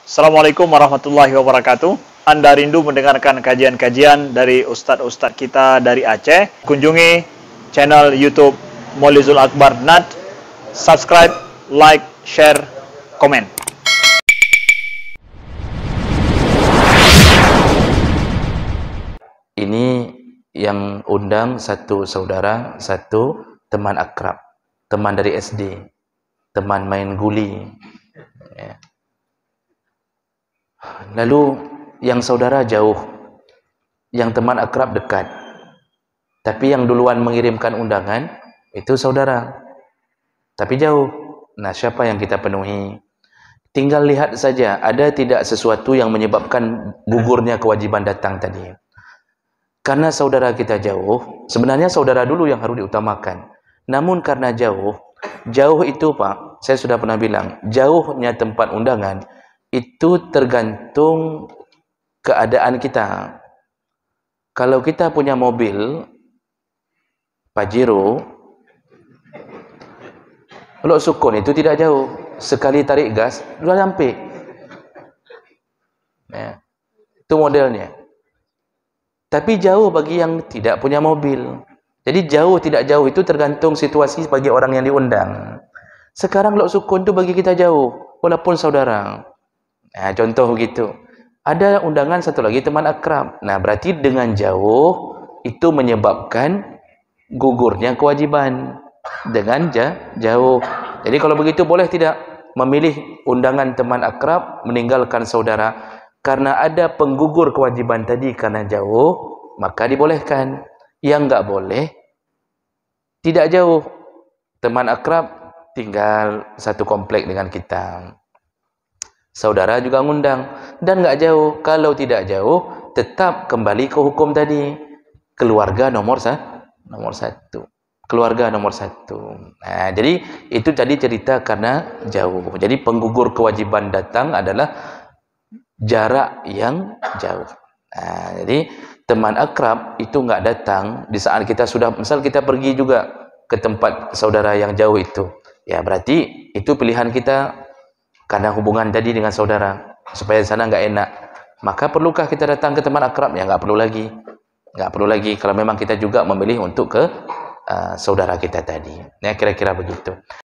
Assalamualaikum warahmatullahi wabarakatuh. Anda rindu mendengarkan kajian-kajian dari ustadz-ustadz kita dari Aceh? Kunjungi channel YouTube Maulizul Akbar NAD. Subscribe, like, share, komen. Ini yang undang satu saudara, satu teman akrab, teman dari SD, teman main guli. Ya. Lalu yang saudara jauh, yang teman akrab dekat. Tapi yang duluan mengirimkan undangan itu saudara, tapi jauh. Nah, siapa yang kita penuhi? Tinggal lihat saja, ada tidak sesuatu yang menyebabkan gugurnya kewajiban datang tadi. Karena saudara kita jauh, sebenarnya saudara dulu yang harus diutamakan. Namun karena jauh itu Pak, saya sudah pernah bilang, jauhnya tempat undangan itu tergantung keadaan kita. Kalau kita punya mobil Pajero, Lok Sukun itu tidak jauh. Sekali tarik gas, sudah sampai. Ya. Itu modelnya. Tapi jauh bagi yang tidak punya mobil. Jadi jauh tidak jauh itu tergantung situasi bagi orang yang diundang. Sekarang Lok Sukun itu bagi kita jauh, walaupun saudara. Nah, contoh begitu. Ada undangan satu lagi teman akrab. Nah, berarti dengan jauh itu menyebabkan gugurnya kewajiban. Dengan jauh. Jadi kalau begitu boleh tidak memilih undangan teman akrab meninggalkan saudara? Karena ada penggugur kewajiban tadi karena jauh, maka dibolehkan. Yang enggak boleh, tidak jauh. Teman akrab tinggal satu komplek dengan kita. Saudara juga ngundang. Dan enggak jauh. Kalau tidak jauh, tetap kembali ke hukum tadi. Keluarga nomor satu. Keluarga nomor satu. Nah, jadi itu tadi cerita karena jauh. Jadi penggugur kewajiban datang adalah jarak yang jauh. Nah, jadi teman akrab itu enggak datang di saat kita sudah, misal kita pergi juga ke tempat saudara yang jauh itu. Ya, berarti itu pilihan kita karena hubungan tadi dengan saudara, supaya di sana enggak enak. Maka perlukah kita datang ke teman akrab? Ya, enggak perlu lagi. Enggak perlu lagi kalau memang kita juga memilih untuk ke saudara kita tadi. Ya, kira-kira begitu.